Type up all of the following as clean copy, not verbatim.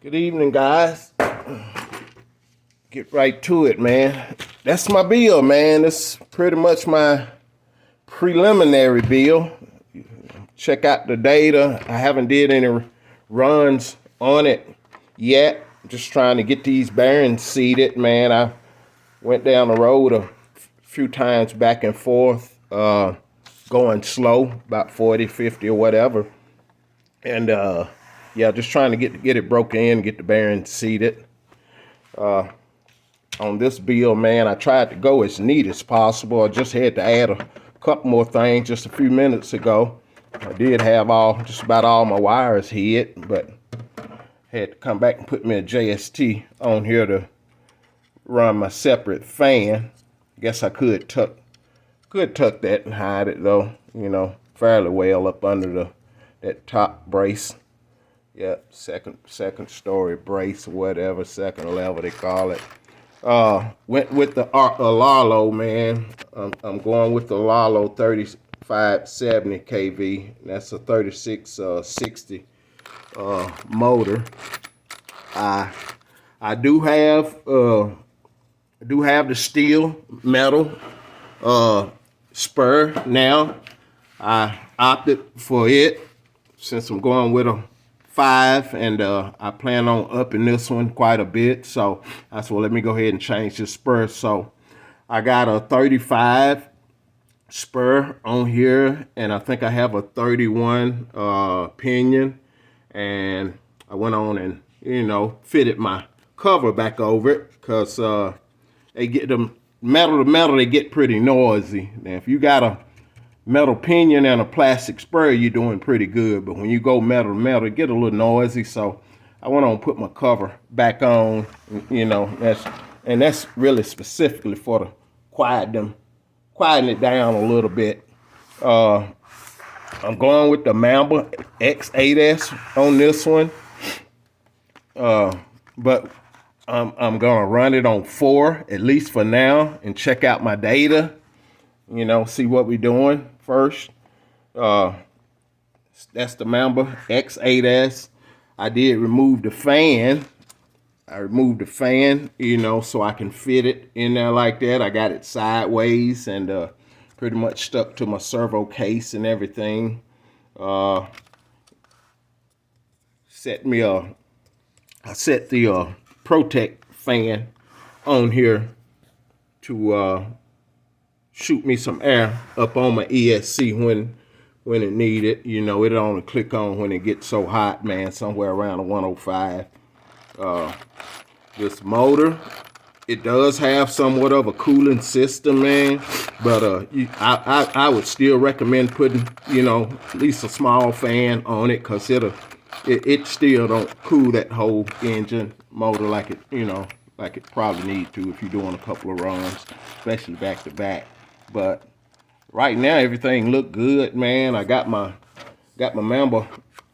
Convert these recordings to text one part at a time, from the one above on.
Good evening, guys. Get right to it, man. That's my bill, man. That's pretty much my preliminary bill. Check out the data. I haven't did any runs on it yet. Just trying to get these bearings seated, man. I went down the road a few times back and forth, going slow, about 40, 50 or whatever. And yeah, just trying to get it broken in, get the bearings seated. On this build, man, I tried to go as neat as possible. I just had to add a couple more things just a few minutes ago. I did have just about all my wires hid, but had to come back and put me a JST on here to run my separate fan. Guess I could tuck that and hide it though, fairly well up under that top brace. Yep, second story brace or whatever, second level they call it. Went with the RLAARIO, man. I'm going with the RLAARIO 3570 kV. That's a 3660 motor. I do have the steel metal spur now. I opted for it since I'm going with a 5, and I plan on upping this one quite a bit. So I said, well, let me go ahead and change the spur. So I got a 35 spur on here, and I think I have a 31 pinion, and I went on and fitted my cover back over it because they get them metal to metal, they get pretty noisy. Now if you got a metal pinion and a plastic spur, you're doing pretty good, but when you go metal to metal, it get a little noisy. So I went on and put my cover back on, that's really specifically for to quieten it down a little bit. I'm going with the Mamba X-8S on this one, but I'm gonna run it on 4 at least for now and check out my data, see what we're doing first. That's the Mamba X-8S. I did remove the fan. I removed the fan, so I can fit it in there like that. I got it sideways and pretty much stuck to my servo case and everything. I set the Protect fan on here to shoot me some air up on my ESC when it needed. It'll only click on when it gets so hot, man, somewhere around a 105. This motor, it does have somewhat of a cooling system, man, but I would still recommend putting, at least a small fan on it, because it still don't cool that whole engine motor like it probably need to if you're doing a couple of runs, especially back to back. But right now everything look good, man. I got my Mamba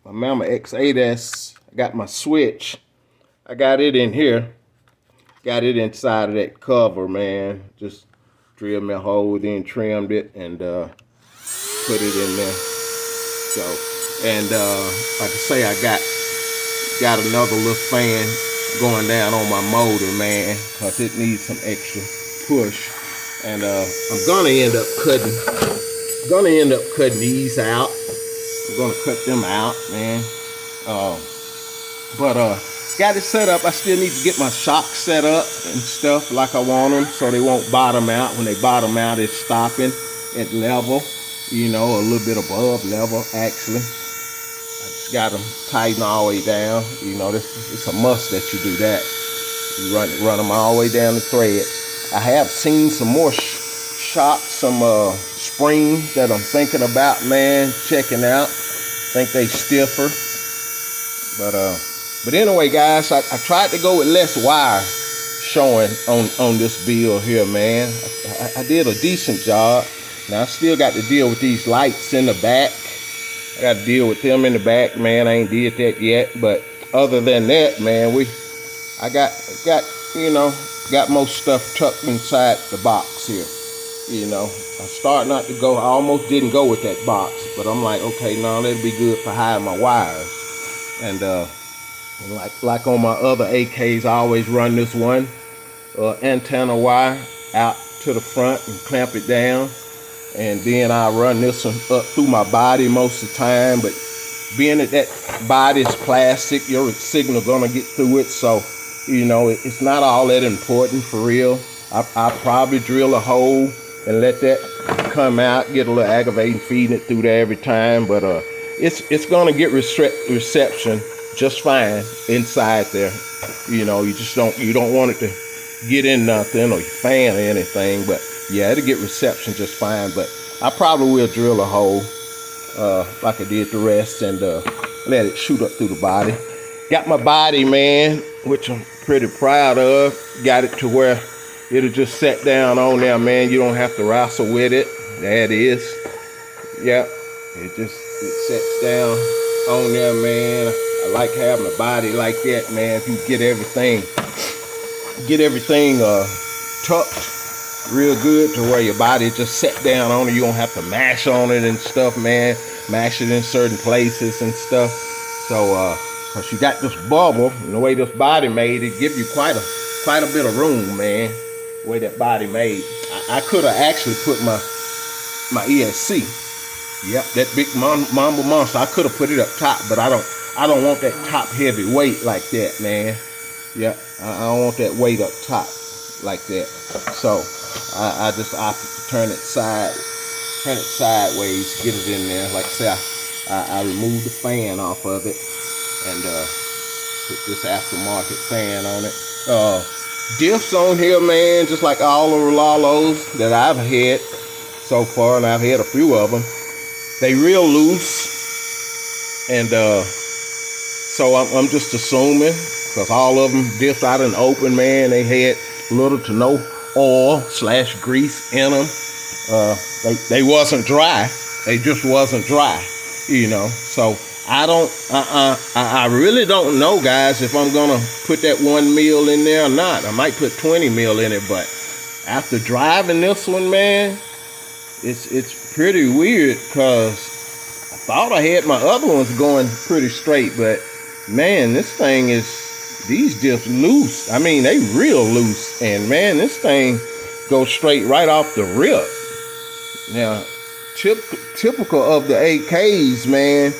X-8S. I got my switch. I got it in here. Got it inside of that cover, man. Just drilled me a hole, then trimmed it and put it in there. So, and like I say, I got another little fan going down on my motor, man, because it needs some extra push. And I'm gonna end up cutting these out. I'm gonna cut them out, man. But got it set up. I still need to get my shocks set up and stuff like I want them, so they won't bottom out. When they bottom out, it's stopping at level, a little bit above level actually. I just got them tighten all the way down. It's a must that you do that. You run them all the way down the thread. I have seen some more shocks, some springs that I'm thinking about, man, checking out. Think they stiffer. But anyway, guys, I tried to go with less wire showing on this build here, man. I did a decent job. Now I still got to deal with these lights in the back. I got to deal with them in the back, man. I ain't did that yet, but other than that, man, I got most stuff tucked inside the box here. I started not to go. I almost didn't go with that box, but I'm like, okay, no, that'd be good for hiding my wires. And And like on my other AKs, I always run this one antenna wire out to the front and clamp it down. And then I run this one up through my body most of the time. But being that body is plastic, your signal gonna get through it. So, you know, it's not all that important for real. I probably drill a hole and let that come out, get a little aggravating, feeding it through there every time. But it's gonna get reception just fine inside there. You know, you don't want it to get in nothing or your fan or anything. But yeah, it'll get reception just fine. But I probably will drill a hole like I did the rest and let it shoot up through the body. Got my body, man, which I'm pretty proud of. Got it to where it'll just set down on there, man. You don't have to wrestle with it. There it is. Yep. It sets down on there, man. I like having a body like that, man. If you get everything tucked real good to where your body just set down on it. You don't have to mash on it and stuff, man. Mash it in certain places and stuff. So, cause you got this bubble, and the way this body made, it give you quite a bit of room, man. The way that body made. I could have actually put my ESC. Yep, that big Mamba monster. I could have put it up top, but I don't want that top heavy weight like that, man. Yep, I don't want that weight up top like that. So I just opted to turn it sideways, get it in there. Like I say, I removed the fan off of it and put this aftermarket fan on it. Diffs on here, man, just like all the RLAARIOs that I've had so far, and I've had a few of them. They real loose, and so I'm just assuming, because all of them diffs out in the open, man, they had little to no oil / grease in them. They wasn't dry. They just wasn't dry, you know. So I really don't know, guys, if I'm gonna put that 1 mil in there or not. I might put 20 mil in it, but after driving this one, man, it's pretty weird, because I thought I had my other ones going pretty straight, but man, this thing these diffs loose. I mean, they real loose, and man, this thing goes straight right off the rip. Now, typical of the AKs, man,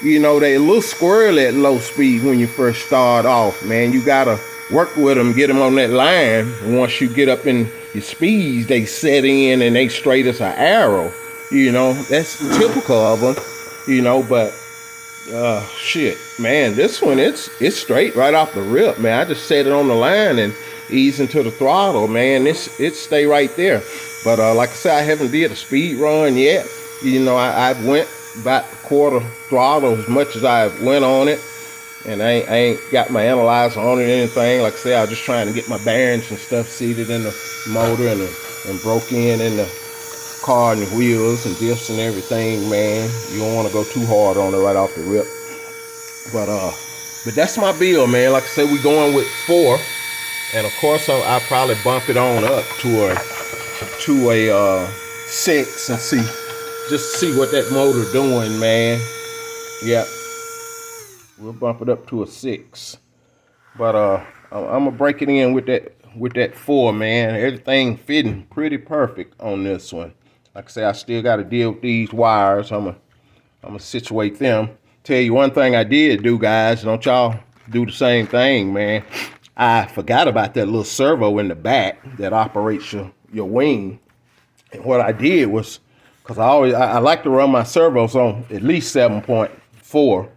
you know, they a little squirrely at low speed when you first start off, man. You gotta work with them, get them on that line. Once you get up in your speeds, they set in and they straight as an arrow. You know, that's typical of them, you know, but shit, man, this one, it's straight right off the rip, man. I just set it on the line and ease into the throttle, man. It stay right there. But like I said, I haven't did a speed run yet. You know, I went about quarter throttle as much as I went on it, and I ain't got my analyzer on it or anything. Like I said, I was just trying to get my bearings and stuff seated in the motor and broke in the car and the wheels and diffs and everything, man. You don't want to go too hard on it right off the rip. But that's my build, man. Like I said, we going with 4, and of course I'll probably bump it on up to a 6 and see what that motor doing, man. Yep, we'll bump it up to a 6. But I'm gonna break it in with that 4, man. Everything fitting pretty perfect on this one. Like I say, I still got to deal with these wires. I'm gonna situate them. Tell you one thing I did do, guys. Don't y'all do the same thing, man. I forgot about that little servo in the back that operates your wing. And what I did was, because I like to run my servos on at least 7.4,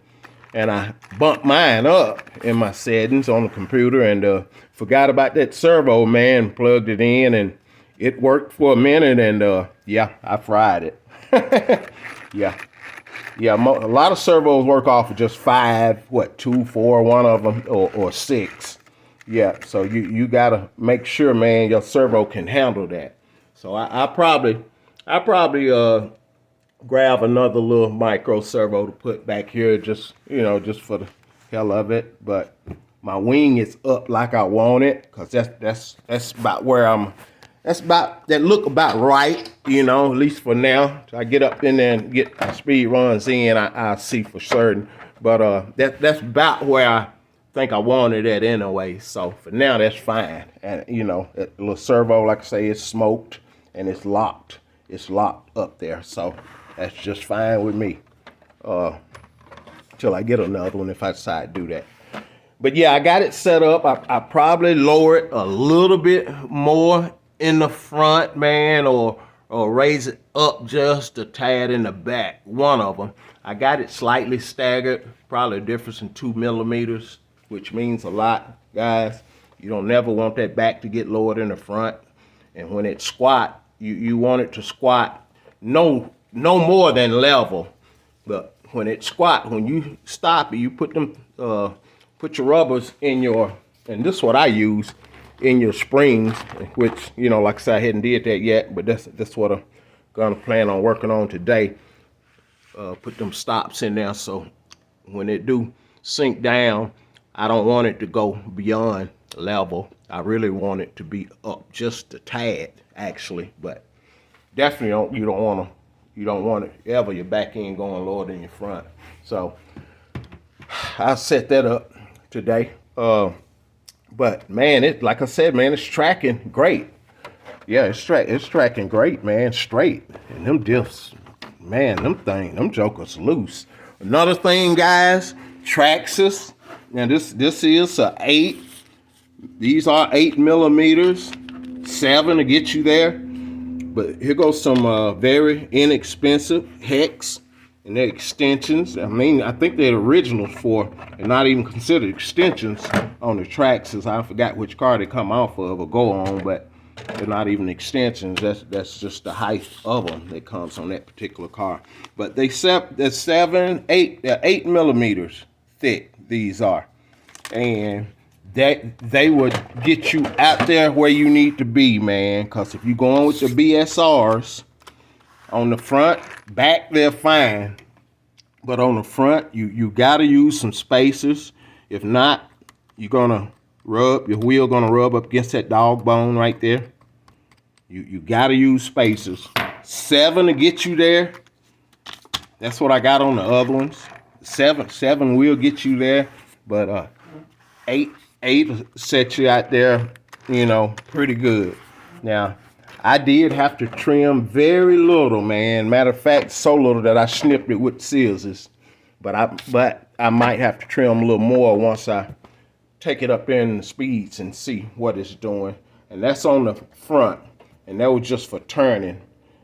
and I bumped mine up in my settings on the computer and forgot about that servo, man. Plugged it in and it worked for a minute, and yeah, I fried it. yeah, a lot of servos work off of just 5, 2, 4, one of them, or 6. Yeah, so you gotta make sure, man, your servo can handle that. So I probably grab another little micro servo to put back here, just for the hell of it. But my wing is up like I want it, cause that's about where that look about right, at least for now. So I get up in there and get my speed runs in, I'll see for certain. But that's about where think I wanted that anyway. So for now, that's fine. And you know, that little servo, like I say, it's smoked and it's locked. It's locked up there. So that's just fine with me. Till I get another one if I decide to do that. But yeah, I got it set up. I probably lower it a little bit more in the front, man, or raise it up just a tad in the back. One of them. I got it slightly staggered, probably a difference in 2 millimeters, which means a lot, guys. You don't never want that back to get lowered in the front. And when it squat, you want it to squat no more than level. But when it squat, when you stop it, you put them put your rubbers in your, and this is what I use, in your springs, which, you know, like I said, I hadn't did that yet, but that's what I'm gonna plan on working on today. Put them stops in there so when it do sink down, I don't want it to go beyond level. I really want it to be up just a tad, actually, but definitely you don't want it ever your back end going lower than your front. So I'll set that up today. But man, it, like I said, man, it's tracking great. Yeah, it's tracking great, man, straight. And them diffs, man, them jokers loose. Another thing, guys, Traxxas. Now this is a 8. These are 8 millimeters, 7 to get you there. But here goes some very inexpensive hex and their extensions. I mean, I think they're originals for, and not even considered extensions on the Traxxas. I forgot which car they come off of or go on, but they're not even extensions. That's just the height of them that comes on that particular car. But they're 8 millimeters thick. These are, and that they would get you out there where you need to be, man. Because if you're going with the BSRs on the front, back they're fine, but on the front you gotta use some spacers. If not, you're gonna your wheel gonna rub up against that dog bone right there. You gotta use spacers. 7 to get you there. That's what I got on the other ones. 7 will get you there, but 8 set you out there, you know, pretty good. Now, I did have to trim very little, man. Matter of fact, so little that I snipped it with scissors. But I might have to trim a little more once I take it up in the speeds and see what it's doing. And that's on the front. And that was just for turning,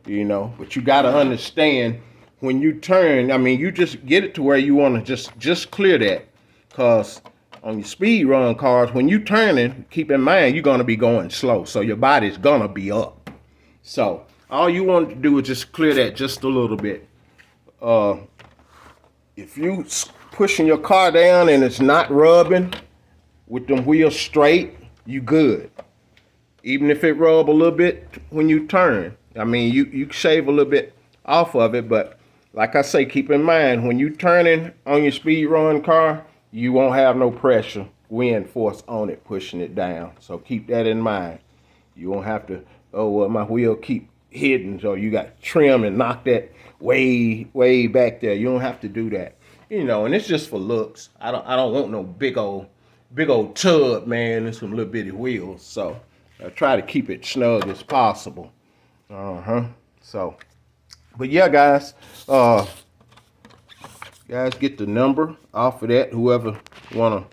you know. But you got to understand, when you turn, I mean, you just get it to where you want to just clear that. Because on your speed run cars, when you turning, keep in mind, you're going to be going slow. So your body's going to be up. So all you want to do is just clear that just a little bit. If you pushing your car down and it's not rubbing with them wheels straight, you good. Even if it rub a little bit when you turn. I mean, you shave a little bit off of it, but like I say, keep in mind, when you turning on your speed run car, you won't have no pressure, wind force on it, pushing it down. So keep that in mind. You won't have to, oh, well, my wheel keep hidden, so you got to trim and knock that way back there. You don't have to do that. You know, and it's just for looks. I don't want no big old tub, man, and some little bitty wheels. So I try to keep it snug as possible. So, but yeah, guys, get the number off of that. Whoever wanna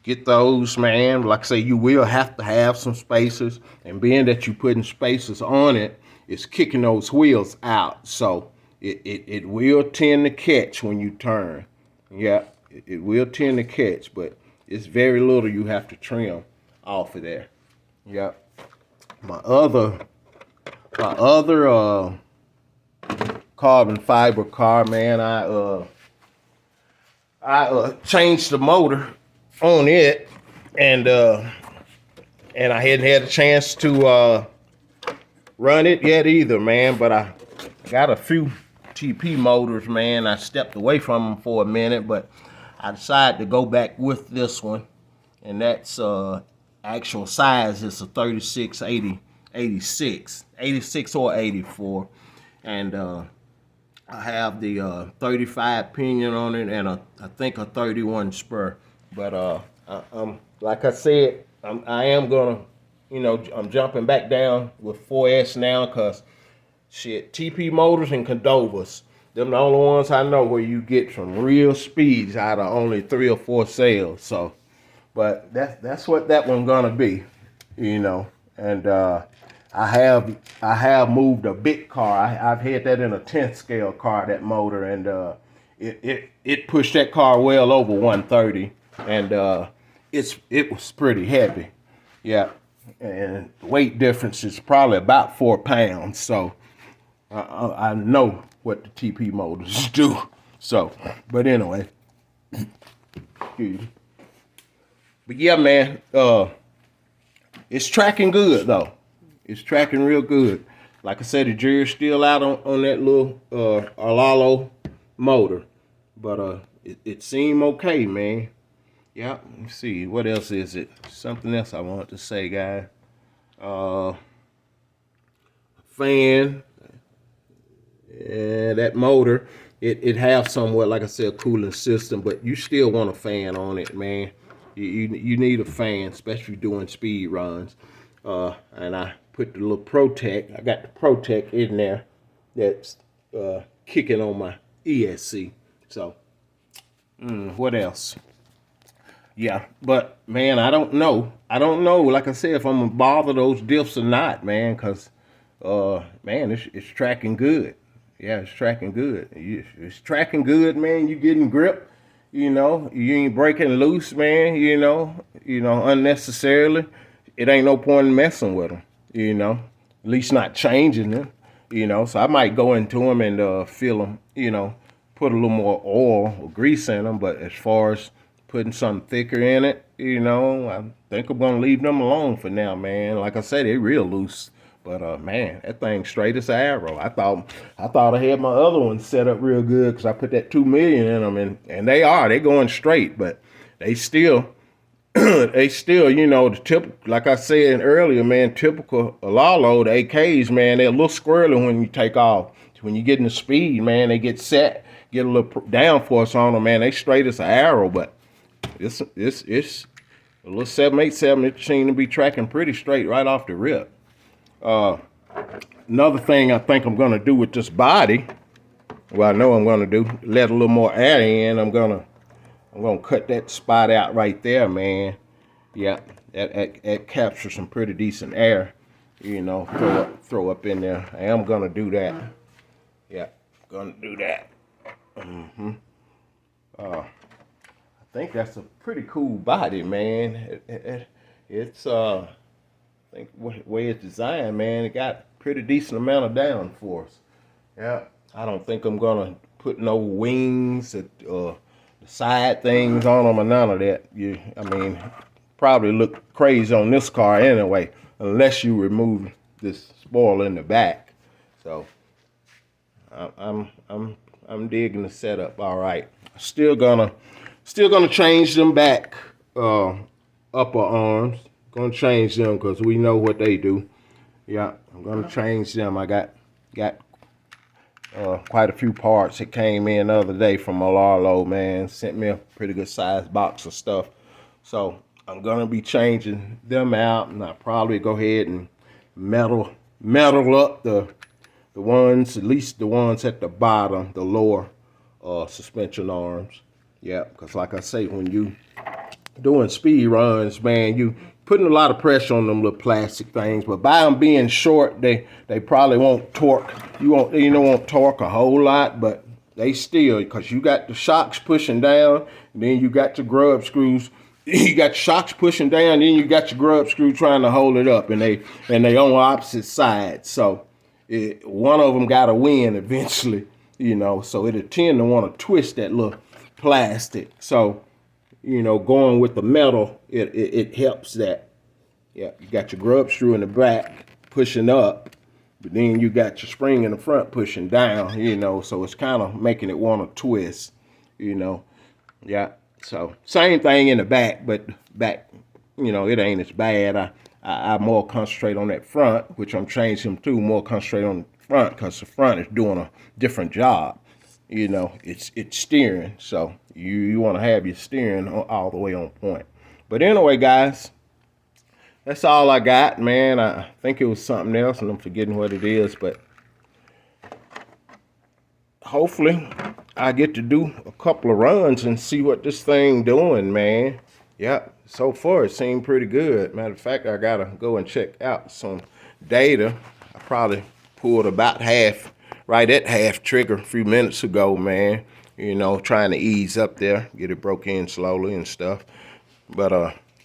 get those, man, like I say, you will have to have some spacers, and being that you putting spacers on it, it's kicking those wheels out. So it will tend to catch when you turn. Yeah, it will tend to catch, but it's very little you have to trim off of there. Yep. My other carbon fiber car, man, I changed the motor on it, and I hadn't had a chance to run it yet either, man. But I got a few TP motors, man. I stepped away from them for a minute, but I decided to go back with this one, and that's actual size is a 86 or 84, and I have the 35 pinion on it, and I think a 31 spur. But Like I said, I am gonna, I'm jumping back down with 4S now, cause shit, TP motors and Condovas, them the only ones I know where you get some real speeds out of only 3 or 4 cells. So, but that's what that one's gonna be, And I have moved a big car. I've had that in a 10th scale car, that motor, and it pushed that car well over 130, and it was pretty heavy. Yeah, and the weight difference is probably about 4 pounds. So I know what the TP motors do. So, but anyway, but yeah, man, it's tracking good though. It's tracking real good. Like I said, the jury's still out on that little RLAARIO motor, but it seemed okay, man. Yeah, let's see, what else is it? Something else I want to say, guys. Fan, and that motor, it has somewhat, like I said, a cooling system, but you still want a fan on it, man. You need a fan, especially doing speed runs. And I put the little Protect. I got the Protect in there that's kicking on my ESC. So, what else? Yeah, but man, I don't know. Like I said, if I'm gonna bother those diffs or not, man, because man, it's tracking good. Yeah, it's tracking good. It's tracking good, man. You getting grip. You ain't breaking loose, man. Unnecessarily. It ain't no point in messing with them. At least not changing them. So I might go into them and feel them. Put a little more oil or grease in them. But as far as putting something thicker in it, I think I'm gonna leave them alone for now, man. Like I said, they're real loose. But man, that thing straight as an arrow. I thought I had my other one set up real good because I put that 2 million in them, and they going straight, but they still the typical, like I said earlier, man, typical RLAARIO, the AKs, man, they're a little squirrely when you take off. When you get in the speed, man, they get set, get a little downforce on them, man. They straight as an arrow, but it's a little 787. It seems to be tracking pretty straight right off the rip. Another thing I think I'm gonna do with this body, well, I know I'm gonna do, let a little more air in. I'm gonna cut that spot out right there, man. Yeah, that captures some pretty decent air. Throw up in there. I am gonna do that. Yeah, gonna do that. I think that's a pretty cool body, man. It's I think the way it's designed, man, it got a pretty decent amount of downforce. Yeah, I don't think I'm gonna put no wings or the side things on them or none of that. Probably look crazy on this car anyway, unless you remove this spoiler in the back. So I'm digging the setup. All right, still gonna change them back upper arms. Gonna change them because we know what they do. Yeah, I'm gonna change them. I got quite a few parts that came in the other day from RLAARIO, man. Sent me a pretty good sized box of stuff. So I'm gonna be changing them out, and I'll probably go ahead and metal up the ones, at least the ones at the bottom, the lower suspension arms. Yeah, because like I say, when you doing speed runs, man, you putting a lot of pressure on them little plastic things, but by them being short, they probably won't torque. You won't torque a whole lot, but they still, because you got the shocks pushing down, and then you got your grub screws. You got shocks pushing down, then you got your grub screw trying to hold it up, and they on opposite sides. So one of them got to win eventually, So it'll tend to want to twist that little plastic. So going with the metal, it helps that. Yeah, you got your grub screw in the back pushing up, but then you got your spring in the front pushing down, so it's kind of making it want to twist, Yeah, so same thing in the back, but back, it ain't as bad. I more concentrate on that front, which I'm changing to more concentrate on the front because the front is doing a different job. It's steering, so you want to have your steering all the way on point. But anyway, guys, that's all I got, man. I think it was something else, and I'm forgetting what it is. But hopefully, I get to do a couple of runs and see what this thing doing, man. Yep, so far it seemed pretty good. Matter of fact, I gotta go and check out some data. I probably pulled about half, right at half trigger a few minutes ago, man. You know, trying to ease up there, get it broke in slowly and stuff. But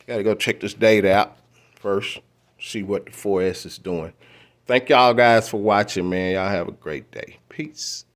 gotta go check this data out first, see what the 4S is doing. Thank y'all guys for watching, man. Y'all have a great day. Peace.